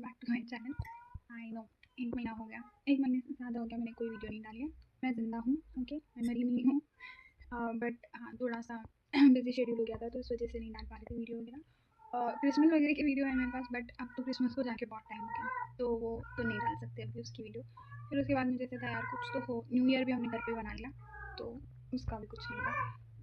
Back to my channel. I know 1 महीना हो गया, 1 महीने से ज़्यादा हो गया मैंने कोई वीडियो नहीं डाली है। मैं ज़िंदा हूँ, ओके, मैं मरी नहीं हूँ। बट हाँ, थोड़ा-सा बिज़ी शेड्यूल हो गया था तो इस वजह से नहीं डाल पा रही थी वीडियो वगैरह। क्रिसमस वगैरह की वीडियो है मेरे पास, बट अब तो क्रिसमस को जाके बहुत टाइम हो गया, तो वो तो नहीं डाल सकते अभी उसकी वीडियो। फिर उसके बाद मुझे ऐसा था यार कुछ तो हो, न्यू ईयर भी हमने घर पे बना लिया, तो उसका भी कुछ नहीं था।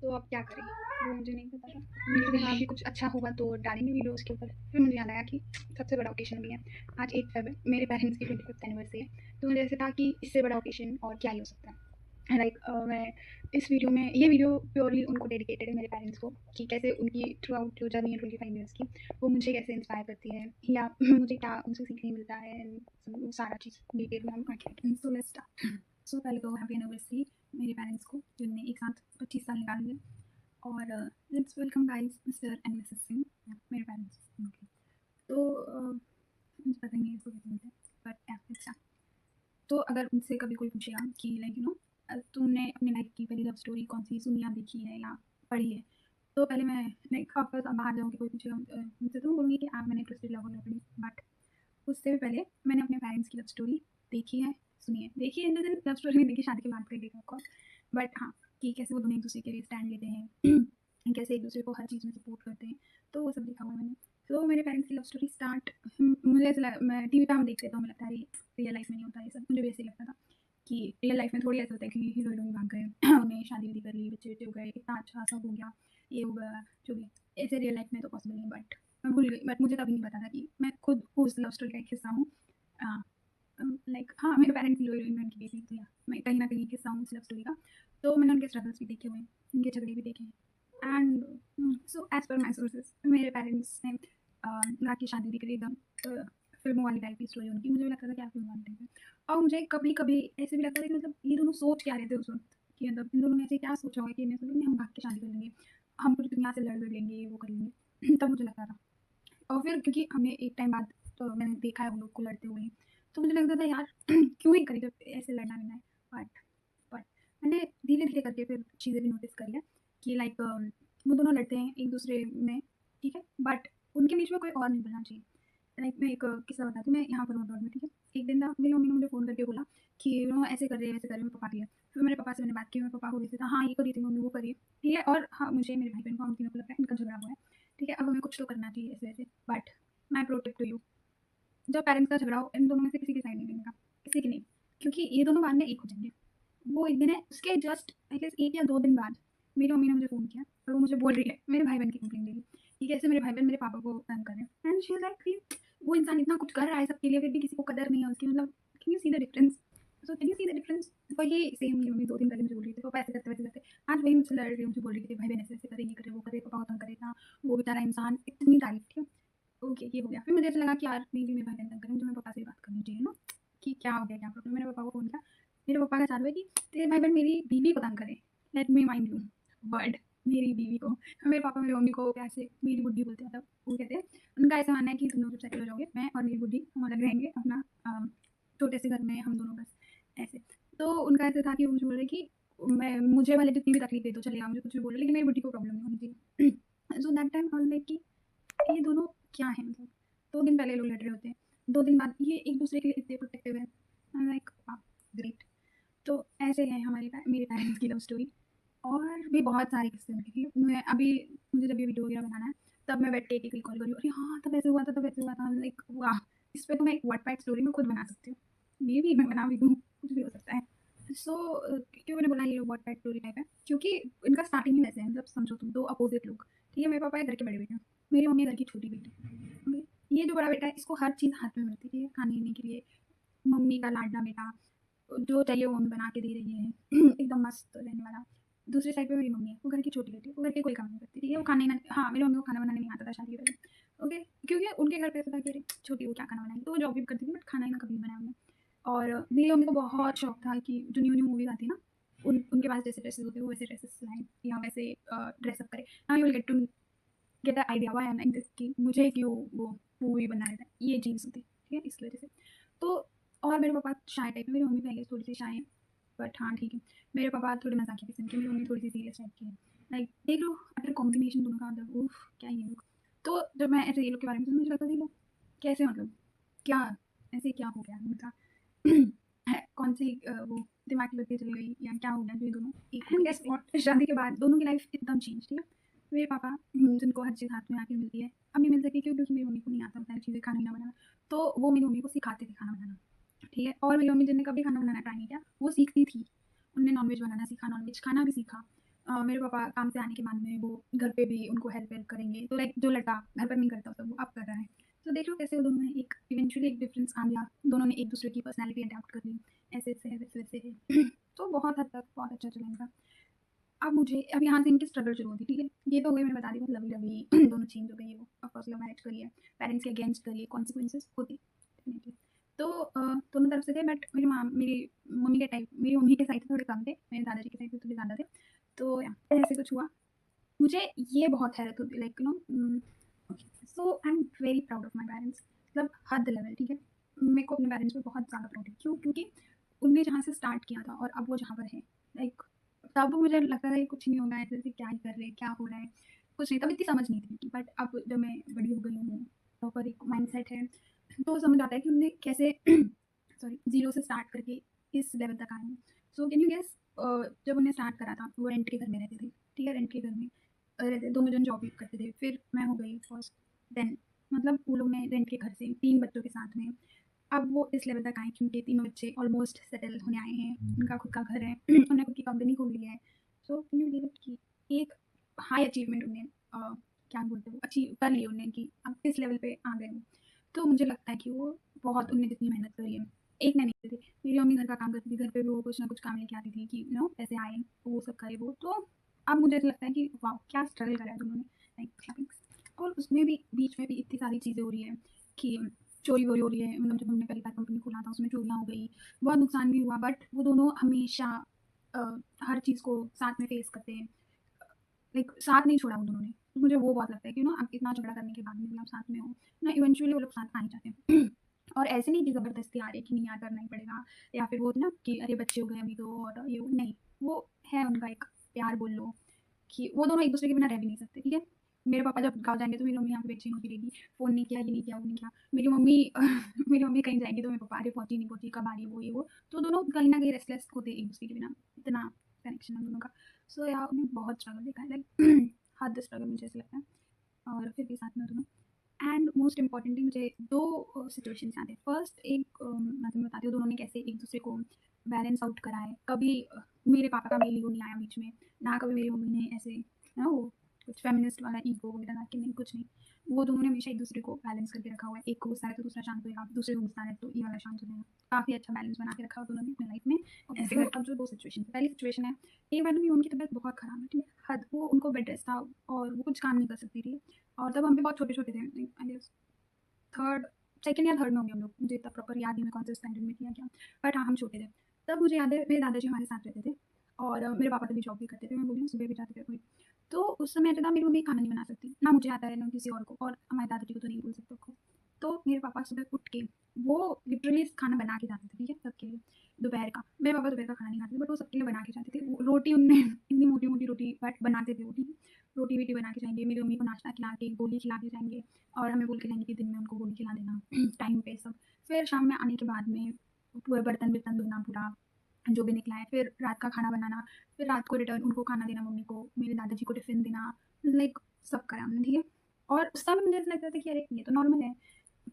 तो अब क्या करें, वो मुझे नहीं पता था। मुझे लगा अभी कुछ अच्छा होगा तो डालेंगे वीडियो उसके ऊपर। फिर मुझे याद आया कि सबसे बड़ा ओकेशन भी है, आज 8 फ़ेब है, मेरे पेरेंट्स की 25th एनिवर्सरी है। तो मुझे ऐसे था कि इससे बड़ा ओकेशन और क्या ही हो सकता है। लाइक मैं इस वीडियो में, ये वीडियो प्योरली उनको डेडिकेटेड है, मेरे पेरेंट्स को, कि कैसे उनकी थ्रू आउट जो जर्नी है 25 ईयर्स की, वो मुझे कैसे इंस्पायर करती है या मुझे क्या उनसे सीखने मिलता है, वो सारा चीज़ डिटेल में हम आगे। So let's start. सो पहले तो हैप्पी एनिवर्सरी मेरे पेरेंट्स को, जिनने एक साथ 25 साल निकाल लिए। और let's welcome guys mister and Mrs Singh, मेरे पेरेंट्स। ओके, तो मुझे पता नहीं है इसको कैसे बोलते हैं, बट अच्छा। तो अगर उनसे कभी कोई पूछेगा कि लाइक तुमने अपनी लाइफ की पहली लव स्टोरी कौन सी सुनी या देखी है या पढ़ी है, तो पहले मैं लाइक वापस बाहर जाऊँगी, कोई पूछेगा मुझसे तो मैं बोलूँगी कि आप मैंने ट्विस्टेड लव वगैरह पढ़ी, बट उससे भी पहले मैंने अपने पेरेंट्स की लव स्टोरी देखी है, सुनी है। देखी है in the sense love story नहीं देखी, शादी के बाद का ही देखा ऑफ कोर्स, बट हाँ, कि कैसे वो दोनों एक दूसरे के लिए स्टैंड लेते हैं कैसे एक दूसरे को हर चीज़ में सपोर्ट करते हैं, तो वो सब देखा हुआ है मैंने। तो मेरे पेरेंट्स की लव स्टोरी स्टार्ट, मुझे ऐसा मैं टीवी पे हम देखते तो हमें लगता है रियल लाइफ में नहीं होता ये सब, मुझे भी ऐसे लगता था कि रियल लाइफ में थोड़ी ऐसा होता है कि हीरो हीरोइन भाग गए उन्हें शादी वादी कर ली, बच्चे बच्चे हो गए, इतना अच्छा सब हो गया, ये हो गया, जो भी। ऐसे रियल लाइफ में तो पॉसिबल नहीं, बट मैं भूल गई, बट मुझे तभी नहीं पता था कि मैं खुद उस लव स्टोरी का एक हिस्सा हूँ। लाइक हाँ, मेरे पेरेंट्स हीरो हीरोइन बन के गई थी, तो या मैं कहीं ना कहीं एक हिस्सा हूँ उस लव स्टोरी का। तो मैंने उनके स्ट्रगल्स भी देखे हुए हैं, उनके झगड़े भी देखे हैं। And so as per my sources मेरे पेरेंट्स ने रात की शादी भी करी, एकदम फिल्मों वाली टाइप की स्टोरी उनकी। मुझे भी लगता था कि आप फिल्म वाली टाइप है, और मुझे कभी कभी ऐसे भी लगता था कि मतलब ये दोनों सोच क्या रहे थे उस वक्त, कि मतलब इन दोनों ने ऐसे क्या सोचा होगा कि इन्हें सोचा हम भाग के शादी कर लेंगे, हम पूरी दुनिया से लड़ लेंगे, वो कर लेंगे तब मुझे लगता था। और फिर क्योंकि हमने एक टाइम बाद तो मैंने देखा है उन लोग को लड़ते हुए, तो मुझे लगता था यार क्यों ही करें जब ऐसे लड़ना नहीं है। बट मैंने धीरे धीरे करके फिर चीज़ें भी नोटिस करी है कि लाइक वो दोनों लड़ते हैं एक दूसरे में, ठीक है, बट उनके बीच में कोई और नहीं बनना चाहिए। लाइक मैं एक किस्सा बताती हूँ, मैं यहाँ पर हूँ में, ठीक है। एक दिन था, मेरी मम्मी ने मुझे फ़ोन करके बोला कि ऐसे कर रहे हैं वैसे कर रहे हैं, पापा के लिए। फिर मेरे पापा से मैंने बात की, मेरे पापा को भी था, हाँ ये करी थी मम्मी, वो करी, ठीक है। और हाँ, मुझे मेरे भाई बहन को, हम तीनों को लगता है इनका झगड़ा हुआ है, ठीक है। अब हमें कुछ तो करना चाहिए ऐसे वैसे, बट मैं प्रोटेक्ट टू यू, जब पेरेंट्स का झगड़ा हो इन दोनों में से किसी की साइड नहीं लेने का, किसी की नहीं, क्योंकि ये दोनों बाद में एक हो जाएंगे। वो एक दिन है, उसके जस्ट आई गेस 1 या 2 दिन बाद मेरी मम्मी ने मुझे फ़ोन किया और वो मुझे बोल रही है मेरे भाई बहन की कंप्लेंट देगी कि कैसे मेरे भाई बहन मेरे पापा को तंग कर रहे हैं। एंड शी इज़ लाइक कि वो इंसान इतना कुछ कर रहा है सबके लिए, फिर भी किसी को कदर नहीं है उसकी, मतलब can you see the difference? So can you see the difference? वही सेम मेरी मम्मी 2 दिन पहले मुझे बोल रही थी, पापा ऐसे करते वैसे करते, आज वही मुझसे लड़ रही है, मुझे बोल रही थी भाई बहन ऐसे ऐसे करे, ये करे, वो करे, पापा को तंग करे, इतना वो बेचारा इंसान, इतनी तारीफ, ठीक है। ओके, ये हो गया। फिर मुझे ऐसा लगा कि यार नहीं मेरे भाई बहन तंग करें, मुझे मेरे पापा से बात करनी चाहिए ना, कि क्या हो गया, क्या प्रॉब्लम। मैंने पापा को फ़ोन किया, मेरे पापा का चालू है कि तेरे भाई बहन मेरी बीवी को तंग करे, let me mind you word, मेरी बीवी को। मेरे पापा मेरी मम्मी को प्यार से मेरी बुड्ढी बोलते हैं, मतलब वो कहते हैं, उनका ऐसा मानना है कि तुम लोग जब सेटल हो जाओगे, मैं और मेरी बुड्ढी हम अलग रहेंगे अपना छोटे से घर में, हम दोनों बस ऐसे। तो उनका ऐसा था कि वो मुझे बोल रहे कि मैं मुझे भले जितनी भी तकलीफ दे दो चलेगा, मुझे कुछ भी बोले, लेकिन मेरी बुड्ढी को प्रॉब्लम नहीं होनी चाहिए। So that time I like कि ये दोनों क्या है, मतलब 2 दिन पहले लोग लड़ रहे होते हैं, 2 दिन बाद ये एक दूसरे के लिए इतने प्रोटेक्टिव है। आई एम लाइक वाह ग्रेट। तो ऐसे है मेरे पेरेंट्स की लव स्टोरी, और भी बहुत सारे किस्से हैं। देखिए मैं अभी, मुझे जब ये वीडियो वगैरह बनाना है तब मैं बैठ के एक रिकॉल कर रही हूँ, अरे हाँ तब ऐसे हुआ था, तब ऐसे हुआ था, लाइक वाह, इस पे तो मैं एक वाटपैड स्टोरी में खुद बना सकती हूँ, मे बी मैं बना भी दूँ, कुछ भी हो सकता है। सो क्यों मैंने बोला ये वाटपैड स्टोरी टाइप है, क्योंकि इनका स्टार्टिंग ही वैसे है, मतलब समझो तुम 2 अपोजिट लोग, ठीक है। मेरे पापा है घर के बड़े बेटे, मेरी मम्मी है घर की छोटी बेटी, ओके। ये जो बड़ा बेटा है इसको हर चीज़ हाथ में मिलती थी खाने के लिए, मम्मी का लाडला बेटा, जो चाहिए वो मम्मी बना के दे रही है एकदम मस्त रहने वाला। दूसरी साइड पे मेरी मम्मी है, वो घर की छोटी बेटी, वो घर के कोई काम नहीं करती थी, वो खाने ना, हाँ मेरी मम्मी को खाना बनाने नहीं आता था शादी के पहले, ओके, क्योंकि उनके घर पे ऐसा था कि अरे छोटी वो क्या खाना बनाएगी, तो वो जॉब भी करती थी बट खाना ही ना कभी बनाया उन्होंने। और मेरी मम्मी को बहुत शौक था कि जो न्यू न्यू मूवीज आती है ना, उनके पास जैसे ड्रेसेस होते हैं वो वैसे ड्रेसेस लाएं या वैसे ड्रेसअप करे। Now you will get the idea why I am like this, कि मुझे क्यों वो मूवी बना रहे थे, ये चीज़ होती है, ठीक है, इस वजह से। तो और मेरे पापा शाय टाइप है, मेरी मम्मी पहले थोड़ी सी शाय है, बट हाँ ठीक है। मेरे पापा थोड़े मजाकिया किस्म के, मेरी मम्मी थोड़ी सी सीरियस टाइप की है। लाइक देख लो अगर कॉम्बिनेशन दोनों का, मतलब उफ क्या ही है लोग। तो जब मैं ऐसे ये लोग के बारे में सुनी, मुझे लगता था ये लोग कैसे, मतलब क्या ऐसे क्या हो गया उनका कौन सी वो दिमाग की बत्ती चली गई या क्या हो गया जो ये दोनों एक हो गए। और शादी के बाद दोनों की लाइफ एकदम चेंज, ठीक है। मेरे पापा जिनको हर चीज़ हाथ में आके मिलती है, अब नहीं मिल सकी क्यों, क्योंकि मेरी मम्मी को नहीं आता सारी चीज़ें खाना ना बनाना, तो वो मेरी मम्मी को सिखाते थे खाना बनाना, ठीक है। और मेरी मम्मी जिनने कभी खाना बनाना ट्राई नहीं किया वो सीखती थी, उनने नॉनवेज बनाना सीखा, नॉनवेज खाना भी सीखा। मेरे पापा काम से आने के बाद में वो घर पे भी उनको हेल्प वेल्प करेंगे, तो लाइक जो लड़का घर पर नहीं करता होता वो अब कर रहा है। तो देख लो कैसे वो दोनों में एक इवेंचुअली एक डिफरेंस आ गया, दोनों ने एक दूसरे की पर्सनैलिटी अडैप्ट कर ली, ऐसे ऐसे है वैसे वैसे है तो बहुत हद तक बहुत अच्छा चला इनका। अब यहाँ से इनकी स्ट्रगल शुरू होती, ठीक है। ये तो हो गई, मैंने बता दी बहुत लवी लवी दोनों चेंज हो गई है, वो ऑफकोर्स लव मैरिज करी है, पेरेंट्स के अगेंस्ट करी है, कॉन्सिक्वेंसेज होती डेफिनेटली। तो दोनों तरफ से थे, बट मेरी मम्मी के टाइप, मेरी मम्मी के साइड से थोड़े कम थे, मेरे दादाजी के साइड से थोड़े ज़्यादा थे। तो या ऐसे कुछ हुआ, मुझे ये बहुत हैरत होती, like you know. So I am very proud of my parents, मतलब हद लेवल, ठीक है। मेरे को अपने पेरेंट्स पे बहुत ज़्यादा प्राउड है, क्यों, क्योंकि उनने जहाँ से स्टार्ट किया था और अब वो जहाँ पर है, लाइक तब मुझे लगता था कि कुछ नहीं होगा, ऐसे ऐसे क्या ही कर रहे हैं, क्या हो रहा है, कुछ नहीं, तब इतनी समझ नहीं थी। बट अब जब मैं बड़ी हो गई हूँ, प्रॉपर एक माइंड सेट है, तो समझ आता है कि उन्होंने कैसे सॉरी जीरो से स्टार्ट करके इस लेवल तक आए हैं। सो कैन यू गेस, जब उन्हें स्टार्ट करा था वो रेंट के घर में रहते थे, ठीक है, रेंट के घर में रहते, दोनों जन जॉब भी करते थे, फिर मैं हो गई फर्स्ट, देन मतलब वो लोग ने रेंट के घर से 3 बच्चों के साथ में अब वो इस लेवल तक आए, क्योंकि तीनों बच्चे ऑलमोस्ट सेटल होने आए हैं, उनका खुद का घर है उन्होंने खुद की कंपनी खोल ली है। सो कैन यू बिलीव कि एक हाई अचीवमेंट उन्हें क्या बोलते हैं वो अचीव कर ली उन्हें, कि अब इस लेवल पे आ गए वो। तो मुझे लगता है कि वो बहुत, उन्हें जितनी मेहनत करी है, एक ने नहीं करी थी, मेरी मम्मी घर का काम करती थी, घर पे भी वो कुछ ना कुछ काम लेके आती थी कि नो पैसे आए, वो सब करे वो। तो अब मुझे ऐसा लगता है कि वाह क्या स्ट्रगल करा है उन्होंने, लाइक। और उसमें भी बीच में भी इतनी सारी चीज़ें हो रही है कि चोरी वोरी हो रही है, मतलब जब हमने पहली बार कंपनी खोला था उसमें चोरियाँ हो गई, बहुत नुकसान भी हुआ, बट वो दोनों हमेशा अ, हर चीज़ को साथ में फेस करते हैं, लाइक साथ नहीं छोड़ा वो दोनों ने। तो मुझे वो बहुत लगता है कि ना आप इतना झगड़ा करने के बाद में भी आप साथ में हो ना, इवेंचुअली वो लोग साथ आ ही जाते हैं और ऐसे नहीं कि ज़बरदस्ती आ रही है कि नहीं यार करना ही पड़ेगा, या फिर वो ना कि अरे बच्चे हो गए अभी तो, और ये नहीं, वो है उनका एक प्यार बोल लो, कि वो दोनों एक दूसरे के बिना रह भी नहीं सकते, ठीक है। मेरे पापा जब गाँव जाएंगे तो मेरी मम्मी यहाँ पे बेचैन होती रहेगी, फ़ोन नहीं किया, ये नहीं किया, वो नहीं किया। मेरी मम्मी मेरी मम्मी कहीं जाएगी तो मेरे पापा अरे पहुँची नहीं पहुँची, कब आ रही है, वो ये वो। तो दोनों कहीं ना कहीं रेस्टलेस होते एक दूसरे के बिना, इतना कनेक्शन है दोनों का। सो यार उन्हें बहुत स्ट्रगल देखा है, लाइक हद स्ट्रगल मुझे ऐसा लगता है, और फिर भी साथ में दोनों। एंड मोस्ट इम्पॉर्टेंटली मुझे दो सिचुएशन याद है। फर्स्ट एक मैं तुम्हें बताती हूँ दोनों ने कैसे एक दूसरे को बैलेंस आउट करा है। कभी मेरे पापा का मेल ईगो नहीं आया बीच में, ना कभी मेरी मम्मी ने ऐसे ना वो कुछ फेमिनिस्ट वाला ईगो वगैरह कि नहीं, कुछ नहीं। वो दोनों ने हमेशा एक दूसरे को बैलेंस करके रखा हुआ है, एक को गुस्सा है तो दूसरा शांत होगा, दूसरे को गुस्सा है तो ये वाला शांत हो जाएगा। काफ़ी अच्छा बैलेंस बना के रखा हुआ दोनों ने अपनी लाइफ में। ऐसे अब जो दो सिचुएशन, पहली सिचुएशन है एक बार मेरी मम्मी की तबीयत बहुत खराब है, ठीक है, हद वो उनको बेड रेस्ट था और वो कुछ काम नहीं कर सकती थी। और तब हम भी बहुत छोटे छोटे थे, आई गेस थर्ड सेकंड या थर्ड में होंगे हम लोग, मुझे इतना प्रॉपर याद नहीं मैं कौन से स्टैंडर्ड में थी या क्या, बट हाँ हम छोटे थे। तब मुझे याद है मेरे दादाजी हमारे साथ रहते थे, और मेरे पापा तभी जॉब भी करते थे, मैं बोली ना सुबह भी जाते थे कोई। तो उस समय ऐसा था मेरी मम्मी खाना नहीं बना सकती, ना मुझे आता है ना किसी और को, और हमारे दादाजी को तो नहीं बोल सकते को। तो मेरे पापा सुबह उठ के वो लिटरली खाना बना के जाते थे, ठीक है, सबके लिए दोपहर का। मेरे पापा दोपहर का खाना नहीं खाते थे, बट वो सबके लिए बना के जाते थे। वो रोटी उनने इतनी मोटी मोटी रोटी बट बनाते थे वो, ठीक है। रोटी वीटी बना के जाएंगे, मेरी मम्मी को नाश्ता खिला के गोली खिला के जाएंगे, और हमें बोल के जाएंगे कि दिन में उनको गोली खिला देना टाइम पे सब। फिर शाम में आने के बाद में पूरे बर्तन वर्तन धोना पूरा जो भी निकला है, फिर रात का खाना बनाना, फिर रात को रिटर्न उनको खाना देना, मम्मी को, मेरे दादाजी को टिफ़िन देना, लाइक सब करा हमने, ठीक है। और उस समय मुझे ऐसा लगता था कि अरे ये तो नॉर्मल है,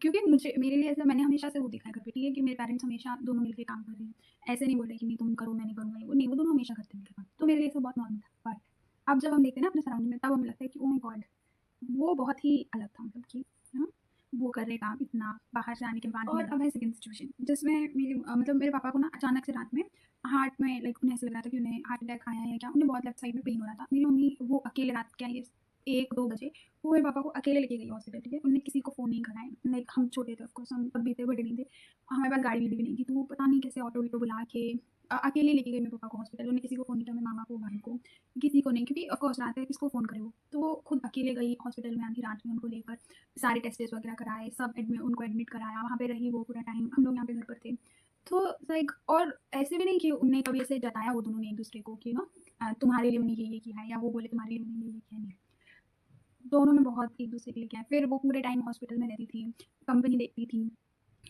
क्योंकि मुझे मेरे लिए ऐसा मैंने हमेशा से वो देखा है घर पे, ठीक है, कि मेरे पेरेंट्स हमेशा दोनों मिलके काम कर रहे हैं। ऐसे नहीं बोल रहे कि नहीं तुम करो मैं नहीं करूँगा, ये वो नहीं, वो दोनों हमेशा करते हैं मिलके काम, तो मेरे लिए सब बहुत नॉर्मल था। बट अब जब हम देखते हैं ना अपने सराउंडिंग में, तब हमें लगता है कि ओह माय गॉड, वो बहुत ही अलग था, मतलब कि हाँ, वो कर रहे काम इतना बाहर से आने के बाद। और अब है सेकंड सिचुएशन जिसमें मेरे मतलब मेरे पापा को ना अचानक से रात में हार्ट में, लाइक उन्हें ऐसा लग रहा था कि उन्हें हार्ट अटैक आया है क्या, उन्हें बहुत लेफ्ट साइड में पेन हो रहा था। मेरी मम्मी वो अकेले रात के आई 1-2 बजे, वो मेरे पापा को अकेले लेके गई हॉस्पिटल, ठीक है, उन्होंने किसी को फ़ोन नहीं कराया, लाइक हम छोटे थे ऑफकोर्स, हम तब भी थे, बड़े नहीं थे, हमारे पास गाड़ी भी नहीं थी, तो वो पता नहीं कैसे ऑटो वीटो बुला के अकेले लेके गई मेरे पापा को हॉस्पिटल। उन्होंने किसी को फ़ोन नहीं किया, मेरे मामा को, भाई को, किसी को नहीं, क्योंकि ऑफकोर्स रात है किसको फ़ोन करे वो। तो वो खुद अकेले गई हॉस्पिटल में, आधी रात में उनको लेकर सारे टेस्ट वगैरह कराए, सब उनको एडमिट कराया, वहाँ पे रही वो पूरा टाइम, हम लोग यहाँ पे घर पर थे। तो लाइक और ऐसे भी नहीं कि उनने कभी ऐसे जताया वो दोनों ने एक दूसरे को कि ना तुम्हारे लिए मैंने ये किया है, या वो बोले तुम्हारे लिए मैंने ये किया है, नहीं। दोनों ने बहुत एक दूसरे के लिए किया है। फिर वो पूरे टाइम हॉस्पिटल में रहती थी, कंपनी देखती थी,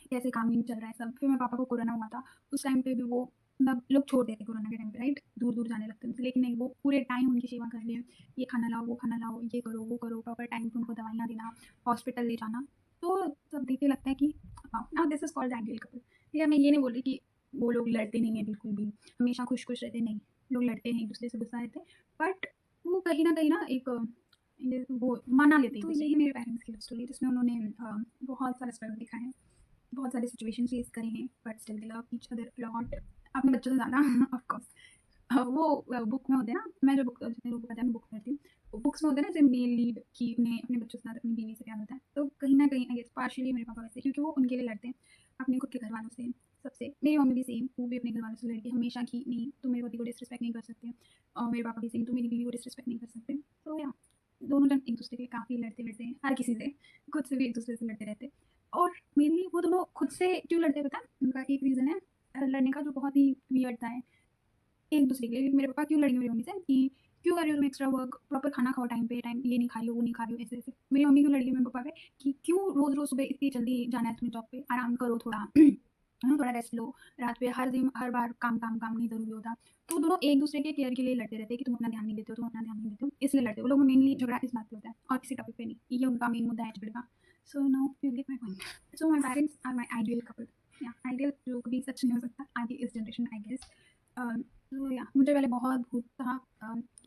कैसे काम नहीं चल रहा है सब। फिर मेरे पापा को कोरोना हुआ था, उस टाइम पे भी वो मतलब लोग छोड़ देते कोरोना के टाइम पे, राइट, दूर दूर जाने लगते थे, लेकिन नहीं, वो पूरे टाइम उनकी सेवा कर रही है, ये खाना लाओ, वो खाना लाओ, ये करो, वो करो, प्रॉपर टाइम पे उनको दवाइयाँ देना, हॉस्पिटल ले जाना। तो सब देख के लगता है कि now this is called ideal couple. ठीक है, मैं ये नहीं बोल रही कि वो लोग लड़ते नहीं है बिल्कुल भी, हमेशा खुश खुश रहते, नहीं, लोग लड़ते हैं, एक दूसरे से गुस्सा रहते, बट वो कहीं ना एक वो मना लेते हैं। तो यही मेरे पेरेंट्स की लव स्टोरी, जिसमें उन्होंने बहुत सारा स्ट्रगल दिखा है, बहुत सारे सिचुएशन फेस करे हैं, but still they love each other lot, अपने बच्चों से ज़्यादा ऑफ कोर्स। वो बुक में होते हैं ना, मैं जो बुक, जितने लोगों को पता है मैं बुक पढ़ती हूँ, बुक्स में होते हैं ना जैसे मेल लीड की उन्हें अपने बच्चों से ज़्यादा अपनी बीवी से प्यार होता है, तो कहीं ना कहीं आई गेस पार्शियली मेरे पापा वैसे, क्योंकि वो उनके लिए लड़ते हैं अपने खुद के घर वालों से, सबसे। मेरी मम्मी भी सेम, वो भी अपने घर वालों से लड़की हमेशा की, नहीं तुम मेरे पति को डिसरिस्पेक्ट नहीं कर सकते, और मेरे पापा भी सेम, तुम मेरी बीवी को डिसरिस्पेक्ट नहीं कर सकते। तो या दोनों जन एक दूसरे के काफ़ी लड़ते लड़ते हैं, हर किसी से, खुद से भी एक दूसरे से लड़ते रहते हैं। और मेनली वो दोनों खुद से क्यों लड़ते हैं पता है? उनका एक रीज़न है लड़ने का, जो बहुत ही वियर्ड था है एक दूसरे के लिए। मेरे पापा क्यों लड़ेंगे मेरी मम्मी से कि क्यों कर रही हो तुम एक्स्ट्रा वर्क, प्रॉपर खाना खाओ टाइम पे, टाइम ये नहीं खा रही हो, वो नहीं खा रही हो, ऐसे ऐसे। मेरी मम्मी क्यों लड़ेगी मेरे पापा पे कि क्यों रोज़ रोज़ सुबह इतनी जल्दी जाना है तुम्हें जॉब पे, आराम करो थोड़ा थोड़ा रेस्ट लो, रात पे हर दिन हर बार काम काम काम नहीं ज़रूरी होता। तो दोनों एक दूसरे के केयर के लिए लड़ते रहते हैं कि तुम अपना ध्यान नहीं देते हो, तुम अपना ध्यान नहीं देते हो, इसलिए लड़ते हो। वो लोग मेनली झगड़ा इस बात पे होता है और किसी टॉपिक पे नहीं, ये उनका मेन मुद्दा है झगड़े का। So now you get my point. So my parents are my ideal couple, या आइडियल जो कभी सच नहीं हो सकता आगे इस जनरेशन आई गेस। तो या मुझे पहले बहुत भूत था,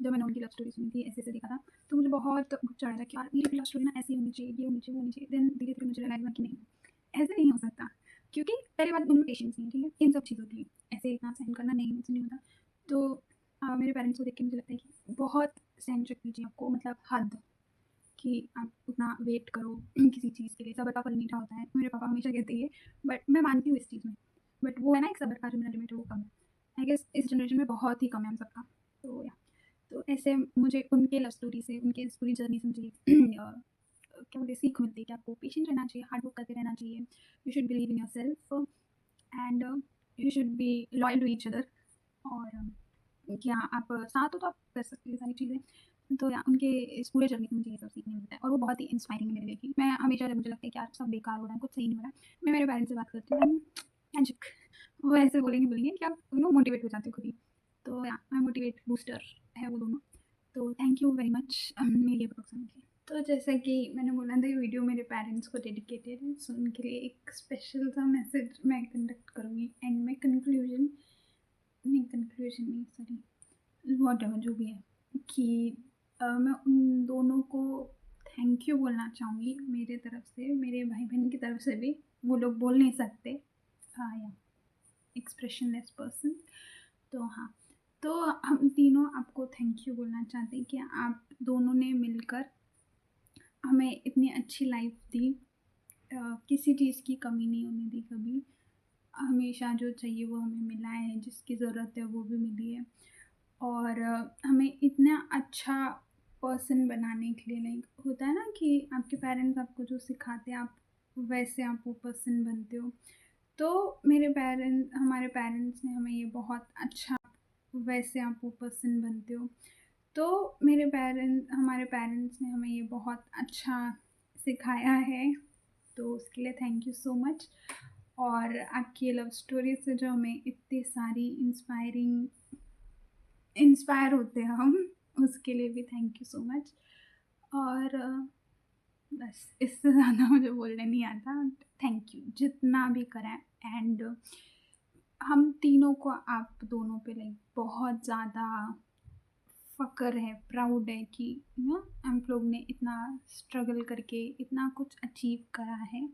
जब मैंने उनकी लव स्टोरी सुनी थी, ऐसे देखा था, तो मुझे बहुत भूत चढ़ा था कि यार ये लव स्टोरी ना ऐसी होनी चाहिए, ये होनी चाहिए, वो होनी चाहिए। देन धीरे धीरे मुझे लगा कि नहीं, ऐसे नहीं हो सकता, क्योंकि पहली बात उनमें पेशेंस नहीं, ठीक है, इन सब चीज़ों की ऐसे इतना सहन करना नहीं, मुझसे नहीं होता। तो मेरे पेरेंट्स को देख के मुझे लगता है कि बहुत सहन शक्ति चाहिए आपको, मतलब हद, कि आप उतना वेट करो किसी चीज़ के लिए। सब्र का फल मीठा होता है, मेरे पापा हमेशा कहते हैं, बट मैं मानती हूँ इस चीज़ में, बट वो है ना एक सब्र का जो मेरा लिमिट है वो कम है, आई गेस इस जनरेशन में बहुत ही कम है हम सबका। तो या तो ऐसे मुझे उनके लव स्टोरी से, उनके इस पूरी जर्नी से मुझे क्या बोलते सीख मिलती है कि आपको पेशेंट रहना चाहिए, हार्ड वर्क करते रहना चाहिए, you should believe in yourself, and you should be loyal to each other. और क्या आप साथ हो तो आप कर सकते हैं सारी चीज़ें। तो या उनके इस पूरे जर्नी में मुझे ये सब सीखने मिलता है, और वो बहुत ही इंस्पायरिंग है मेरे लिए। कि मैं हमेशा जब मुझे लगता है कि यार सब बेकार हो रहा है, कुछ सही नहीं हो रहा है, मैं मेरे पेरेंट्स से बात करती हूँ, मैजिक, वो ऐसे बोलेंगे कि आप मोटिवेट हो जाते हो खुद ही। तो या मैं मोटिवेट बूस्टर है वो दोनों। तो थैंक यू वेरी मच मेरी ये बुक सुनने के लिए। तो जैसा कि मैंने बोला था, ये वीडियो मेरे पेरेंट्स को डेडिकेटेड है, सो उनके लिए एक स्पेशल सा मैसेज मैं कंडक्ट करूँगी एंड में कंक्लूजन नहीं, सॉरी, वॉट एवर जो भी है, कि मैं उन दोनों को थैंक यू बोलना चाहूँगी मेरे तरफ से, मेरे भाई बहन की तरफ से भी। वो लोग बोल नहीं सकते, या एक्सप्रेशनलेस पर्सन। तो हाँ, तो हम तीनों आपको थैंक यू बोलना चाहते हैं कि आप दोनों ने मिलकर हमें इतनी अच्छी लाइफ दी, किसी चीज़ की कमी नहीं होने दी कभी, हमेशा जो चाहिए वो हमें मिला है, जिसकी ज़रूरत है वो भी मिली है, और हमें इतना अच्छा पर्सन बनाने के लिए, लाइक होता है ना कि आपके पेरेंट्स आपको जो सिखाते हैं आप वैसे आप वो पर्सन बनते हो। तो हमारे पेरेंट्स ने हमें ये बहुत अच्छा, वैसे आप वो पर्सन बनते हो। तो हमारे पेरेंट्स ने हमें ये बहुत अच्छा सिखाया है, तो उसके लिए थैंक यू सो मच। और आपकी लव स्टोरी से जो हमें इतनी सारी इंस्पायर होते हैं हम, उसके लिए भी थैंक यू सो मच। और बस इससे ज़्यादा मुझे बोलने नहीं आता, थैंक यू जितना भी करें। एंड हम तीनों को आप दोनों पे लाइक बहुत ज़्यादा फ़क्र है, प्राउड है कि हम लोग ने इतना स्ट्रगल करके इतना कुछ अचीव करा है।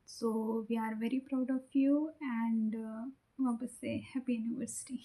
So we are very proud of you, and वापस से हैप्पी एनिवर्सरी।